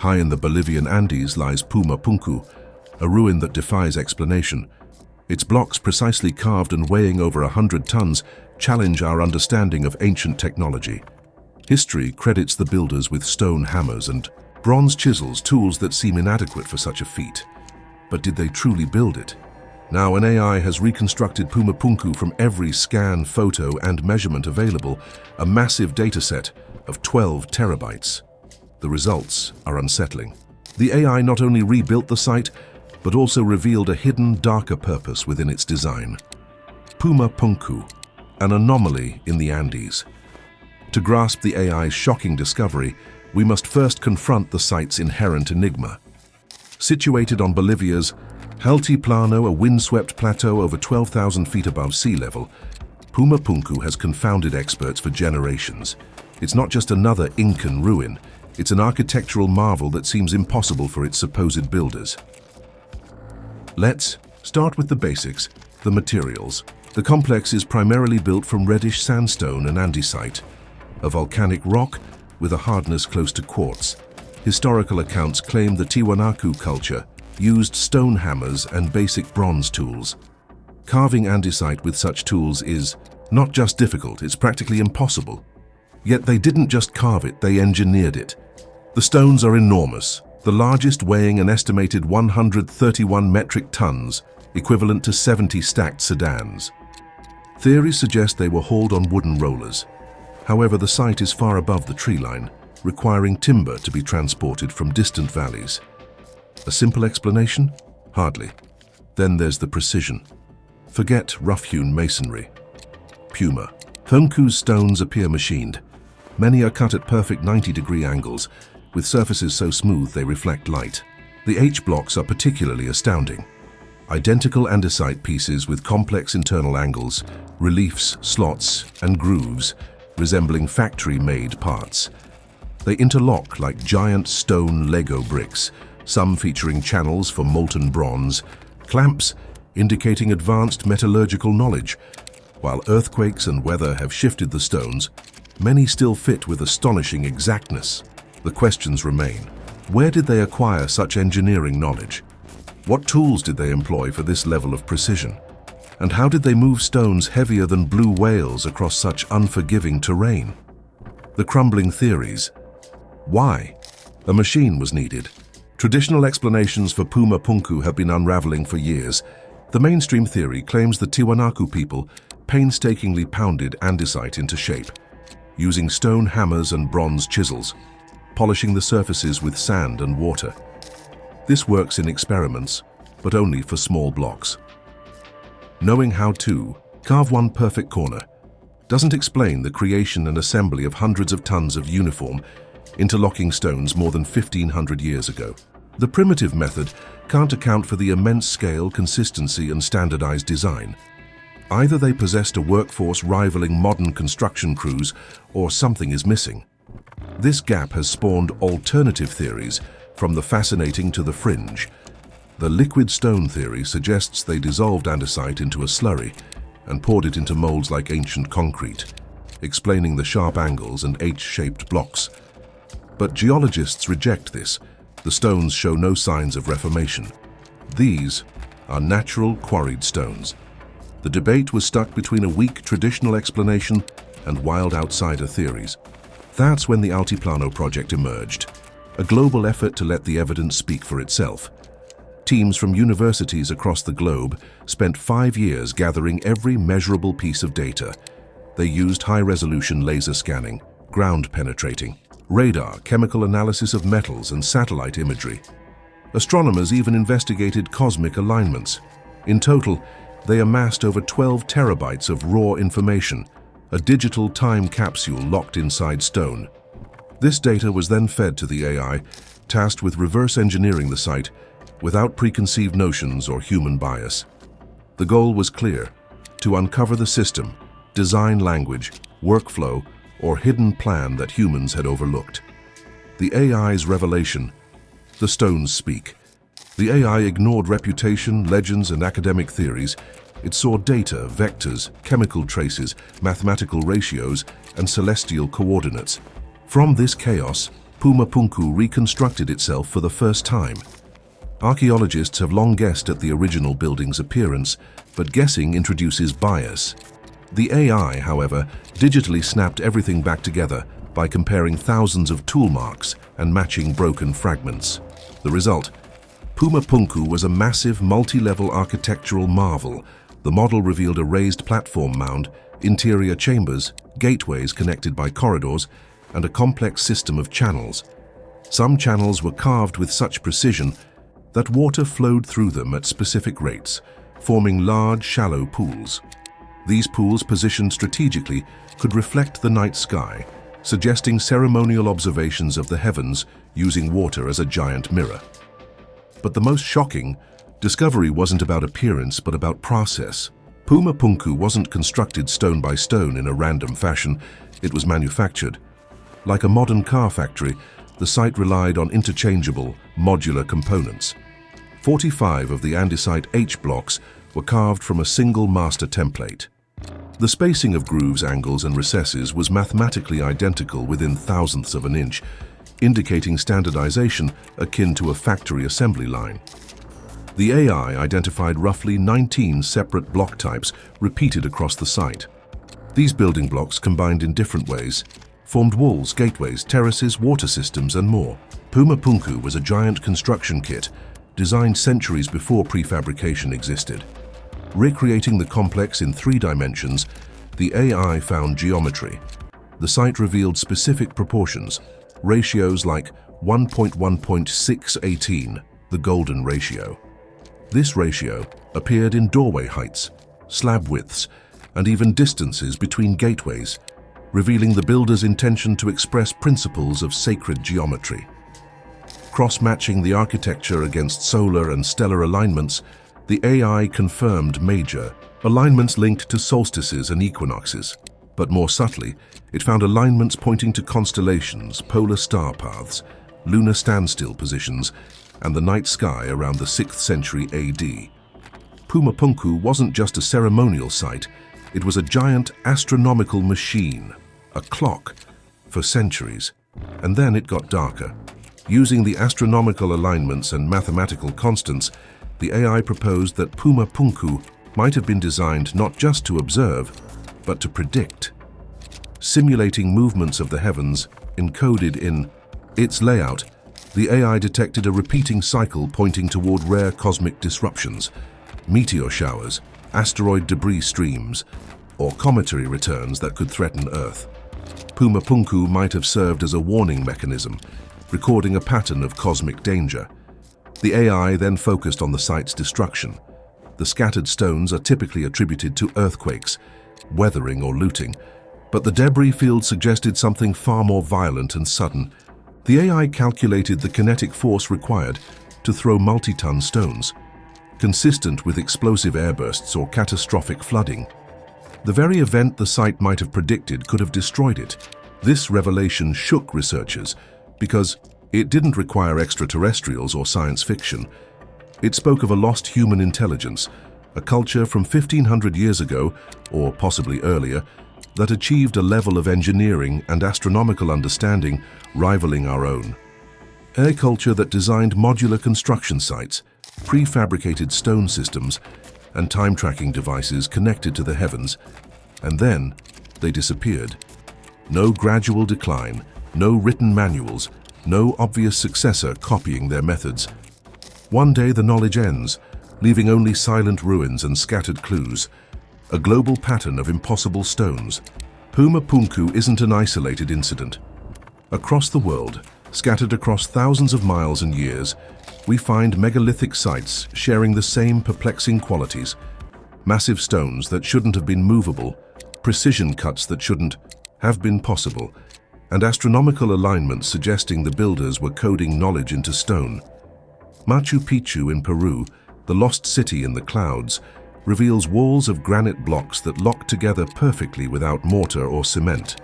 High in the Bolivian Andes lies Puma Punku, a ruin that defies explanation. Its blocks, precisely carved and weighing over 100 tons, challenge our understanding of ancient technology. History credits the builders with stone hammers and bronze chisels, tools that seem inadequate for such a feat. But did they truly build it? Now an AI has reconstructed Puma Punku from every scan, photo, and measurement available, a massive dataset of 12 terabytes. The results are unsettling. The AI not only rebuilt the site, but also revealed a hidden, darker purpose within its design. Puma Punku, an anomaly in the Andes. To grasp the AI's shocking discovery, we must first confront the site's inherent enigma. Situated on Bolivia's Altiplano, a windswept plateau over 12,000 feet above sea level, Puma Punku has confounded experts for generations. It's not just another Incan ruin, it's an architectural marvel that seems impossible for its supposed builders. Let's start with the basics, the materials. The complex is primarily built from reddish sandstone and andesite, a volcanic rock with a hardness close to quartz. Historical accounts claim the Tiwanaku culture used stone hammers and basic bronze tools. Carving andesite with such tools is not just difficult, it's practically impossible. Yet they didn't just carve it, they engineered it. The stones are enormous, the largest weighing an estimated 131 metric tons, equivalent to 70 stacked sedans. Theories suggest they were hauled on wooden rollers. However, the site is far above the tree line, requiring timber to be transported from distant valleys. A simple explanation? Hardly. Then there's the precision. Forget rough-hewn masonry. Puma Punku's stones appear machined. Many are cut at perfect 90-degree angles, with surfaces so smooth they reflect light. The H-blocks are particularly astounding. Identical andesite pieces with complex internal angles, reliefs, slots, and grooves, resembling factory-made parts. They interlock like giant stone Lego bricks, some featuring channels for molten bronze, clamps indicating advanced metallurgical knowledge. While earthquakes and weather have shifted the stones, many still fit with astonishing exactness. The questions remain. Where did they acquire such engineering knowledge? What tools did they employ for this level of precision? And how did they move stones heavier than blue whales across such unforgiving terrain? The crumbling theories. Why? A machine was needed. Traditional explanations for Puma Punku have been unraveling for years. The mainstream theory claims the Tiwanaku people painstakingly pounded andesite into shape, using stone hammers and bronze chisels, polishing the surfaces with sand and water. This works in experiments, but only for small blocks. Knowing how to carve one perfect corner doesn't explain the creation and assembly of hundreds of tons of uniform, interlocking stones more than 1,500 years ago. The primitive method can't account for the immense scale, consistency, and standardized design. Either they possessed a workforce rivaling modern construction crews, or something is missing. This gap has spawned alternative theories, from the fascinating to the fringe. The liquid stone theory suggests they dissolved andesite into a slurry and poured it into molds like ancient concrete, explaining the sharp angles and H-shaped blocks. But geologists reject this. The stones show no signs of reformation. These are natural quarried stones. The debate was stuck between a weak traditional explanation and wild outsider theories. That's when the Altiplano project emerged, a global effort to let the evidence speak for itself. Teams from universities across the globe spent 5 years gathering every measurable piece of data. They used high-resolution laser scanning, ground penetrating, radar, chemical analysis of metals, and satellite imagery. Astronomers even investigated cosmic alignments. In total, they amassed over 12 terabytes of raw information, a digital time capsule locked inside stone. This data was then fed to the AI, tasked with reverse engineering the site without preconceived notions or human bias. The goal was clear: to uncover the system, design language, workflow, or hidden plan that humans had overlooked. The AI's revelation: the stones speak. The AI ignored reputation, legends, and academic theories. It saw data, vectors, chemical traces, mathematical ratios, and celestial coordinates. From this chaos, Puma Punku reconstructed itself for the first time. Archaeologists have long guessed at the original building's appearance, but guessing introduces bias. The AI, however, digitally snapped everything back together by comparing thousands of tool marks and matching broken fragments. The result? Puma Punku was a massive, multi-level architectural marvel. The model revealed a raised platform mound, interior chambers, gateways connected by corridors, and a complex system of channels. Some channels were carved with such precision that water flowed through them at specific rates, forming large, shallow pools. These pools, positioned strategically, could reflect the night sky, suggesting ceremonial observations of the heavens using water as a giant mirror. But the most shocking discovery wasn't about appearance but about process. Puma Punku wasn't constructed stone by stone in a random fashion, it was manufactured. Like a modern car factory, the site relied on interchangeable, modular components. 45 of the andesite H blocks were carved from a single master template. The spacing of grooves, angles, and recesses was mathematically identical within thousandths of an inch, indicating standardization akin to a factory assembly line. The AI identified roughly 19 separate block types repeated across the site. These building blocks, combined in different ways, formed walls, gateways, terraces, water systems, and more. Puma Punku was a giant construction kit designed centuries before prefabrication existed. Recreating the complex in 3 dimensions, the AI found geometry. The site revealed specific proportions, ratios like 1.1.618, the golden ratio. This ratio appeared in doorway heights, slab widths, and even distances between gateways, revealing the builder's intention to express principles of sacred geometry. Cross-matching the architecture against solar and stellar alignments, the AI confirmed major alignments linked to solstices and equinoxes. But more subtly, it found alignments pointing to constellations, polar star paths, lunar standstill positions, and the night sky around the 6th century AD. Puma Punku wasn't just a ceremonial site, it was a giant astronomical machine, a clock, for centuries. And then it got darker. Using the astronomical alignments and mathematical constants, the AI proposed that Puma Punku might have been designed not just to observe, but to predict. Simulating movements of the heavens encoded in its layout, the AI detected a repeating cycle pointing toward rare cosmic disruptions, meteor showers, asteroid debris streams, or cometary returns that could threaten Earth. Puma Punku might have served as a warning mechanism, recording a pattern of cosmic danger. The AI then focused on the site's destruction. The scattered stones are typically attributed to earthquakes, weathering, or looting, but the debris field suggested something far more violent and sudden. The AI calculated the kinetic force required to throw multi-ton stones, consistent with explosive airbursts or catastrophic flooding. The very event the site might have predicted could have destroyed it. This revelation shook researchers because it didn't require extraterrestrials or science fiction. It spoke of a lost human intelligence, a culture from 1500 years ago, or possibly earlier, that achieved a level of engineering and astronomical understanding rivaling our own. A culture that designed modular construction sites, prefabricated stone systems, and time-tracking devices connected to the heavens, and then they disappeared. No gradual decline, no written manuals, no obvious successor copying their methods. One day the knowledge ends, leaving only silent ruins and scattered clues, a global pattern of impossible stones. Puma Punku isn't an isolated incident. Across the world, scattered across thousands of miles and years, we find megalithic sites sharing the same perplexing qualities. Massive stones that shouldn't have been movable, precision cuts that shouldn't have been possible, and astronomical alignments suggesting the builders were coding knowledge into stone. Machu Picchu in Peru, the lost city in the clouds, reveals walls of granite blocks that lock together perfectly without mortar or cement.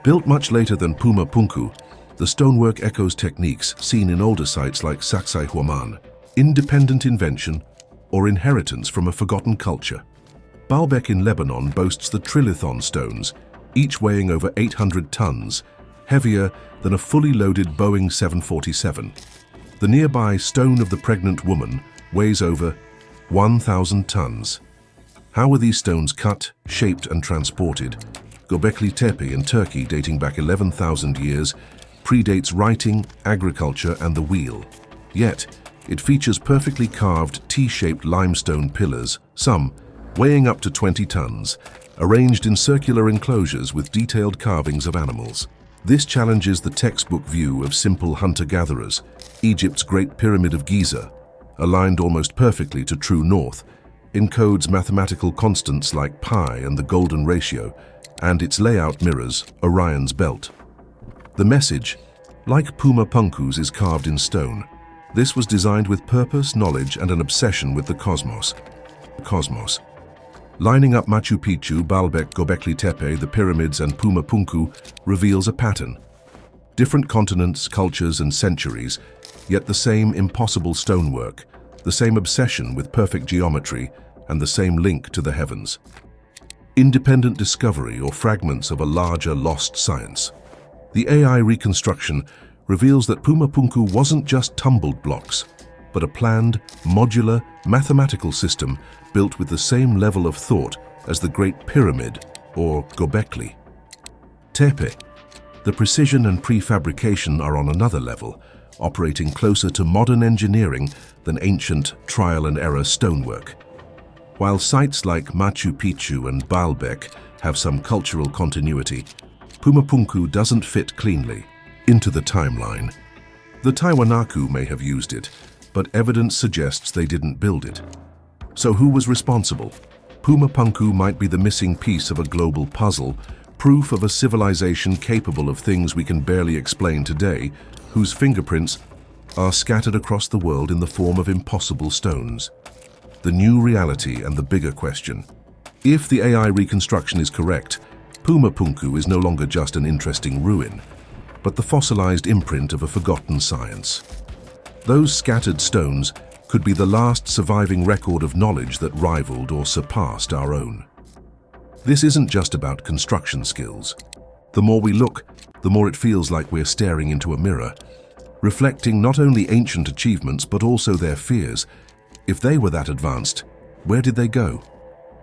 Built much later than Puma Punku, the stonework echoes techniques seen in older sites like Sacsayhuaman, independent invention or inheritance from a forgotten culture. Baalbek in Lebanon boasts the trilithon stones, each weighing over 800 tons, heavier than a fully loaded Boeing 747. The nearby Stone of the Pregnant Woman weighs over 1,000 tons. How were these stones cut, shaped and transported? Göbekli Tepe in Turkey, dating back 11,000 years, predates writing, agriculture and the wheel. Yet, it features perfectly carved T-shaped limestone pillars, some weighing up to 20 tons, arranged in circular enclosures with detailed carvings of animals. This challenges the textbook view of simple hunter-gatherers. Egypt's Great Pyramid of Giza, aligned almost perfectly to true north, encodes mathematical constants like pi and the golden ratio, and its layout mirrors Orion's belt. The message, like Puma Punku's, is carved in stone. This was designed with purpose, knowledge, and an obsession with the cosmos. Lining up Machu Picchu, Baalbek, Göbekli Tepe, the pyramids, and Puma Punku reveals a pattern. Different continents, cultures, and centuries, yet the same impossible stonework, the same obsession with perfect geometry, and the same link to the heavens. Independent discovery or fragments of a larger lost science. The AI reconstruction reveals that Puma Punku wasn't just tumbled blocks, but a planned, modular, mathematical system built with the same level of thought as the Great Pyramid, or Göbekli Tepe. The precision and prefabrication are on another level, operating closer to modern engineering than ancient trial-and-error stonework. While sites like Machu Picchu and Baalbek have some cultural continuity, Puma Punku doesn't fit cleanly into the timeline. The Tiwanaku may have used it, but evidence suggests they didn't build it. So who was responsible? Puma Punku might be the missing piece of a global puzzle, proof of a civilization capable of things we can barely explain today, whose fingerprints are scattered across the world in the form of impossible stones. The new reality and the bigger question. If the AI reconstruction is correct, Puma Punku is no longer just an interesting ruin, but the fossilized imprint of a forgotten science. Those scattered stones could be the last surviving record of knowledge that rivaled or surpassed our own. This isn't just about construction skills. The more we look, the more it feels like we're staring into a mirror, reflecting not only ancient achievements but also their fears. If they were that advanced, where did they go?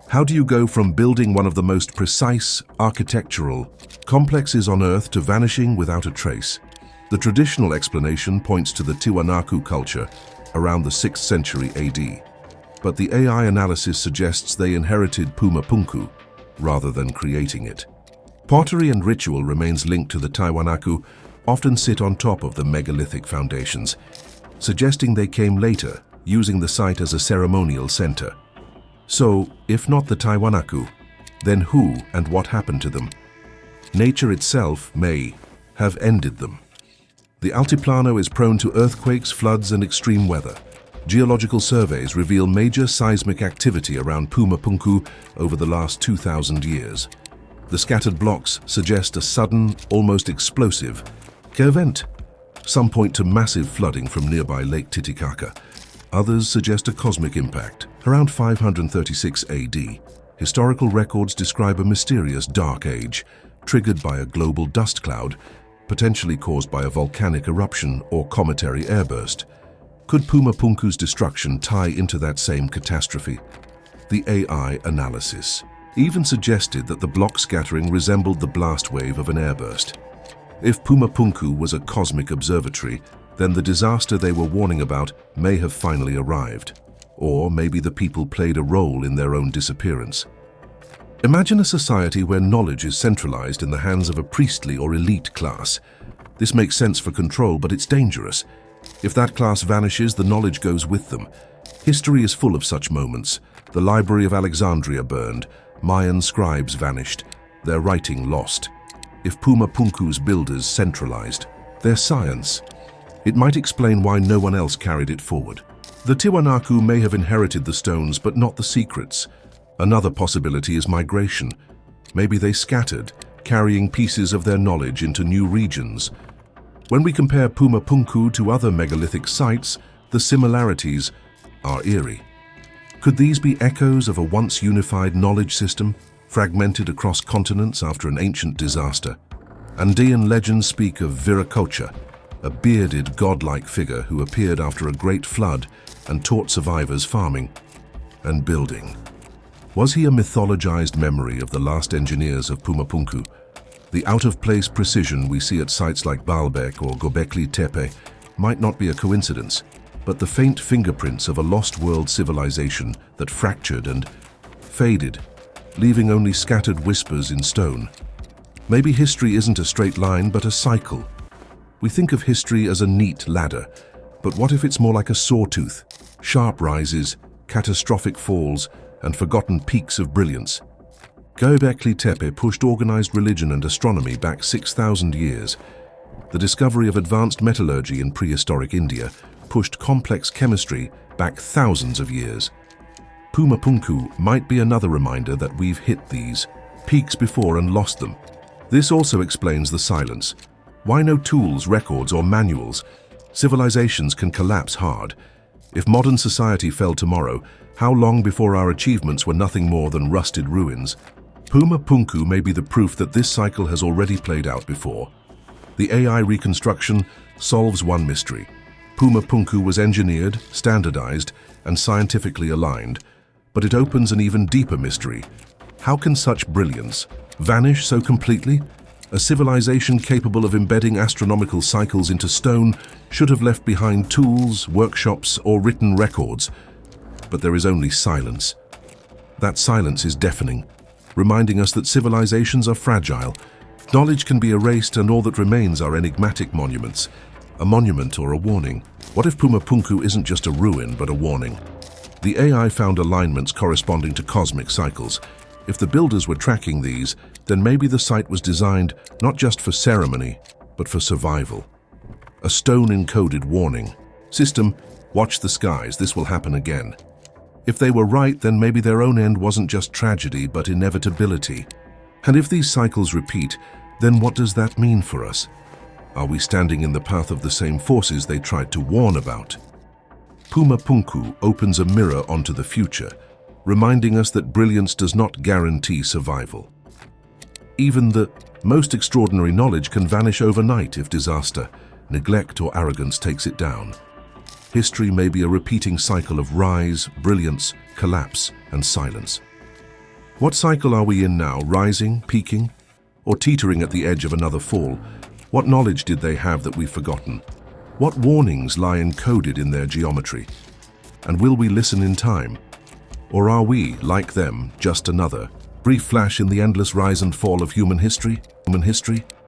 How do you go from building one of the most precise architectural complexes on Earth to vanishing without a trace? The traditional explanation points to the Tiwanaku culture around the 6th century AD, but the AI analysis suggests they inherited Puma Punku rather than creating it. Pottery and ritual remains linked to the Tiwanaku, often sit on top of the megalithic foundations, suggesting they came later, using the site as a ceremonial center. So, if not the Tiwanaku, then who and what happened to them? Nature itself may have ended them. The Altiplano is prone to earthquakes, floods, and extreme weather. Geological surveys reveal major seismic activity around Puma Punku over the last 2,000 years. The scattered blocks suggest a sudden, almost explosive event. Some point to massive flooding from nearby Lake Titicaca. Others suggest a cosmic impact. Around 536 AD, historical records describe a mysterious dark age, triggered by a global dust cloud, potentially caused by a volcanic eruption or cometary airburst. Could Puma Punku's destruction tie into that same catastrophe? The AI analysis even suggested that the block scattering resembled the blast wave of an airburst. If Puma Punku was a cosmic observatory, then the disaster they were warning about may have finally arrived. Or maybe the people played a role in their own disappearance. Imagine a society where knowledge is centralized in the hands of a priestly or elite class. This makes sense for control, but it's dangerous. If that class vanishes, the knowledge goes with them. History is full of such moments. The Library of Alexandria burned, Mayan scribes vanished, their writing lost. If Puma Punku's builders centralized their science, it might explain why no one else carried it forward. The Tiwanaku may have inherited the stones, but not the secrets. Another possibility is migration. Maybe they scattered, carrying pieces of their knowledge into new regions. When we compare Puma Punku to other megalithic sites, the similarities are eerie. Could these be echoes of a once unified knowledge system, fragmented across continents after an ancient disaster? Andean legends speak of Viracocha, a bearded, godlike figure who appeared after a great flood and taught survivors farming and building. Was he a mythologized memory of the last engineers of Puma Punku? The out-of-place precision we see at sites like Baalbek or Göbekli Tepe might not be a coincidence, but the faint fingerprints of a lost world civilization that fractured and faded, leaving only scattered whispers in stone. Maybe history isn't a straight line, but a cycle. We think of history as a neat ladder, but what if it's more like a sawtooth? Sharp rises, catastrophic falls, and forgotten peaks of brilliance. Göbekli Tepe pushed organized religion and astronomy back 6,000 years. The discovery of advanced metallurgy in prehistoric India pushed complex chemistry back thousands of years. Puma Punku might be another reminder that we've hit these peaks before and lost them. This also explains the silence. Why no tools, records, or manuals? Civilizations can collapse hard. If modern society fell tomorrow, how long before our achievements were nothing more than rusted ruins? Puma Punku may be the proof that this cycle has already played out before. The AI reconstruction solves one mystery. Puma Punku was engineered, standardized, and scientifically aligned, but it opens an even deeper mystery. How can such brilliance vanish so completely? A civilization capable of embedding astronomical cycles into stone should have left behind tools, workshops, or written records. But there is only silence. That silence is deafening, reminding us that civilizations are fragile. Knowledge can be erased, and all that remains are enigmatic monuments. A monument or a warning. What if Puma Punku isn't just a ruin, but a warning? The AI found alignments corresponding to cosmic cycles. If the builders were tracking these, then maybe the site was designed not just for ceremony, but for survival. A stone-encoded warning. System, watch the skies, this will happen again. If they were right, then maybe their own end wasn't just tragedy, but inevitability. And if these cycles repeat, then what does that mean for us? Are we standing in the path of the same forces they tried to warn about? Puma Punku opens a mirror onto the future, reminding us that brilliance does not guarantee survival. Even the most extraordinary knowledge can vanish overnight if disaster, neglect, or arrogance takes it down. History may be a repeating cycle of rise, brilliance, collapse, and silence. What cycle are we in now, rising, peaking, or teetering at the edge of another fall? What knowledge did they have that we've forgotten? What warnings lie encoded in their geometry? And will we listen in time? Or are we, like them, just another brief flash in the endless rise and fall of human history?